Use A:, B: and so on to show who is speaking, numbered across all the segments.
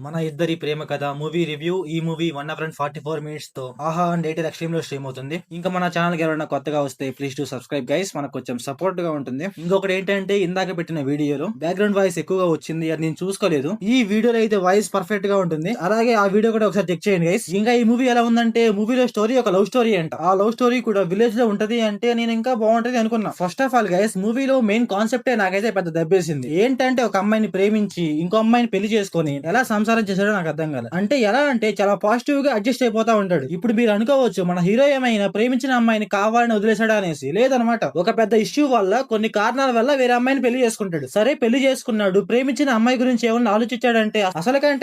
A: మన ఇద్దరి ప్రేమ కథ మూవీ రివ్యూ. ఈ మూవీ 144 minutes తో ఆహా అండ్ ఎయిర్టెల్ ఎక్స్ట్రీమ్ లో స్ట్రీమ్ అవుతుంది. ఇంకా మన ఛానల్ కి ఎవరైనా కొత్తగా వస్తే ప్లీజ్ టు సబ్స్క్రైబ్ గైస్, మనకు కొంచెం సపోర్ట్ గా ఉంటుంది. ఇంకొకటి ఏంటంటే ఇందాక పెట్టిన వీడియోలో బ్యాక్గ్రౌండ్ వాయిస్ ఎక్కువగా వచ్చింది, అది నేను చూసుకోలేదు. ఈ వీడియోలో అయితే వాయిస్ పర్ఫెక్ట్ గా ఉంటుంది, అలాగే ఆ వీడియో కూడా ఒకసారి చెక్ చేయండి గైస్. ఇంకా ఈ మూవీ ఎలా ఉందంటే, మూవీలో స్టోరీ ఒక లవ్ స్టోరీ అంట. ఆ లవ్ స్టోరీ కూడా విలేజ్ లో ఉంటది అంటే నేను ఇంకా బాగుంటది అనుకున్నా. ఫస్ట్ ఆఫ్ ఆల్ గైస్, మూవీలో మెయిన్ కాన్సెప్టే నాకైతే పెద్ద దెబ్బేసింది. ఏంటంటే ఒక అమ్మాయిని ప్రేమించి ఇంకో అమ్మాయిని పెళ్లి చేసుకొని ఎలా సంసారం చేశాడో నాకు అర్థం కాదు. అంటే ఎలా అంటే చాలా పాజిటివ్ గా అడ్జస్ట్ అయిపోతా ఉంటాడు. ఇప్పుడు మీరు అనుకోవచ్చు మన హీరో ఏమైనా ప్రేమించిన అమ్మాయిని కావాలని వదిలేశాడా అనేసి. లేదనమాట, ఒక పెద్ద ఇష్యూ వల్ల కొన్ని కారణాల వల్ల వేరే అమ్మాయిని పెళ్లి చేసుకుంటాడు. సరే పెళ్లి చేసుకున్నాడు, ప్రేమించిన అమ్మాయి గురించి ఏమన్నా ఆలోచించాడంటే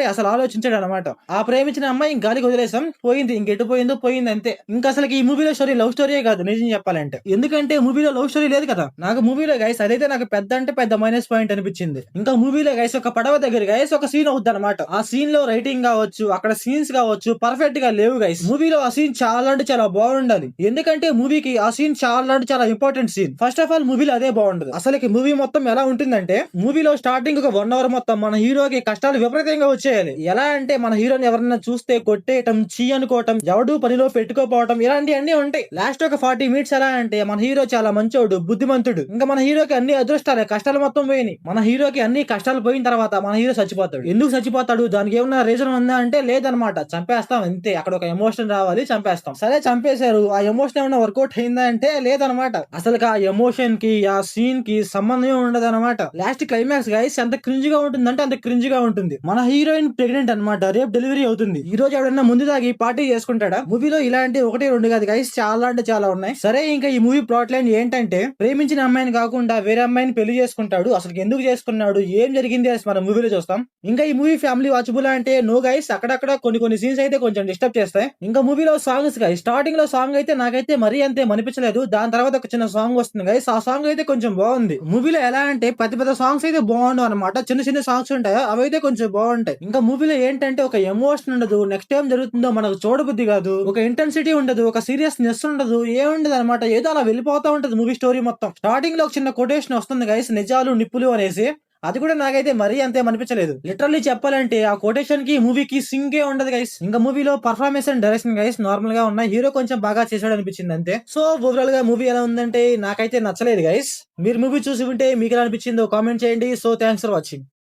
A: అసలు ఆలోచించాడు అనమాట. ఆ ప్రేమించిన అమ్మాయి గాలికి వదిలేసాం, పోయింది, ఇంకెటు పోయిందో పోయింది అంతే. ఇంకా అసలు ఈ మూవీలో స్టోరీ లవ్ స్టోరీయే కాదు నిజం చెప్పాలంటే. ఎందుకంటే మూవీలో లవ్ స్టోరీ లేదు కదా. నాకు మూవీలో గైస్ అదైతే నాకు పెద్ద అంటే పెద్ద మైనస్ పాయింట్ అనిపించింది. ఇంకా మూవీలో గైస్ ఒక పడవ దగ్గర గైస్ ఒక సీన్ అవుద్ది అనమాట. ఆ సీన్ లో రైటింగ్ కావచ్చు, అక్కడ సీన్స్ కావచ్చు పర్ఫెక్ట్ గా లేవు గైస్. మూవీలో ఆ సీన్ చాలా అంటే చాలా బాగుండాలి, ఎందుకంటే మూవీకి ఆ సీన్ చాలా అంటే చాలా important scene. First of all మూవీలో అదే బాగుండదు. అసలుకి మూవీ మొత్తం ఎలా ఉంటుందంటే, మూవీలో స్టార్టింగ్ ఒక 1 hour మొత్తం మన హీరోకి కష్టాలు విపరీతంగా వచ్చేయాలి. ఎలా అంటే మన హీరోని ఎవరైనా చూస్తే కొట్టేయటం, చీ అనుకోవటం, ఎవడు పనిలో పెట్టుకోపోవటం, ఇలాంటివన్నీ ఉంటాయి. లాస్ట్ ఒక 40 minutes ఎలా అంటే మన హీరో చాలా మంచోడు, బుద్ధిమంతుడు. ఇంకా మన హీరోకి అన్ని అదృష్టాలే, కష్టాలు మొత్తం పోయినాయి. మన హీరోకి అన్ని కష్టాలు పోయిన తర్వాత మన హీరో చచ్చిపోతాడు. ఎందుకు చచ్చిపోతాడు, దానికి ఏమన్నా రీజన్ ఉందా అంటే లేదనమాట, చంపేస్తాం అంతే. అక్కడ ఒక ఎమోషన్ రావాలి, చంపేస్తాం. సరే చంపేశారు, ఆ ఎమోషన్ ఏమన్నా వర్కౌట్ అయిందా అంటే లేదనమాట. అసలు ఆ ఎమోషన్ కి ఆ సీన్ కి సంబంధమే ఉండదు అనమాట. లాస్ట్ క్లైమాక్స్ గైస్ ఎంత క్రింజ్ గా ఉంటుందంటే అంత క్రింజ్ గా ఉంటుంది. మన హీరోయిన్ ప్రెగ్నెంట్ అనమాట, రేపు డెలివరీ అవుతుంది. ఈ రోజు ఎవడన్నా ముందు దాగి పార్టీ చేసుకుంటాడా? మూవీలో ఇలాంటి 1-2 కాదు గైస్, చాలా అంటే చాలా ఉన్నాయి. సరే ఇంకా ఈ మూవీ ప్లాట్ లైన్ ఏంటంటే, ప్రేమించిన అమ్మాయిని కాకుండా వేరే అమ్మాయిని పెళ్లి చేసుకుంటాడు. అసలు ఎందుకు చేసుకున్నాడు, ఏం జరిగింది అని మనం మూవీలో చూస్తాం. ఇంకా ఈ మూవీ ఫ్యామిలీ వాచబుల్ అంటే నో గైస్, అక్కడక్కడ కొన్ని సీన్స్ అయితే కొంచెం డిస్టర్బ్ చేస్తాయి. ఇంకా మూవీలో సాంగ్స్ గైస్, స్టార్టింగ్ లో సాంగ్ అయితే నాకైతే మరీ అంతే అనిపించలేదు. దాని తర్వాత ఒక చిన్న సాంగ్ వస్తుంది గైస్, ఆ సాంగ్ అయితే కొంచెం బాగుంది. మూవీలో ఎలా అంటే పెద్ద సాంగ్స్ అయితే బాగుండవు అనమాట, చిన్న సాంగ్స్ ఉంటాయో అవి అయితే కొంచెం బాగుంటాయి. ఇంకా మూవీలో ఏంటంటే ఒక ఎమోషన్ ఉండదు, నెక్స్ట్ టైం జరుగుతుందో మనకు చూడబుద్ధి కాదు, ఒక ఇంటెన్సిటీ ఉండదు, ఒక సీరియస్నెస్ ఉండదు, ఏముండదు అనమాట. ఏదో అలా వెళ్ళిపోతా ఉంటది మూవీ స్టోరీ మొత్తం. స్టార్టింగ్ లో ఒక చిన్న కొటేషన్ వస్తుంది గైస్, నిజాలు నిప్పులు అనేసి. అది కూడా నాకైతే మరీ అంతే అనిపించలేదు. లిటరల్లీ చెప్పాలంటే ఆ కొటేషన్ కి మూవీకి సింగే ఉండదు గైస్. ఇంకా మూవీలో performance and direction guys normal గా ఉన్నాయి, హీరో కొంచెం బాగా చేశాడు అనిపించింది అంతే. సో ఓవరాల్ గా మూవీ ఎలా ఉందంటే నాకైతే నచ్చలేదు గైస్. మీరు మూవీ చూసి ఉంటే మీకు ఎలా అనిపించిందో కామెంట్ చేయండి. So thanks for watching.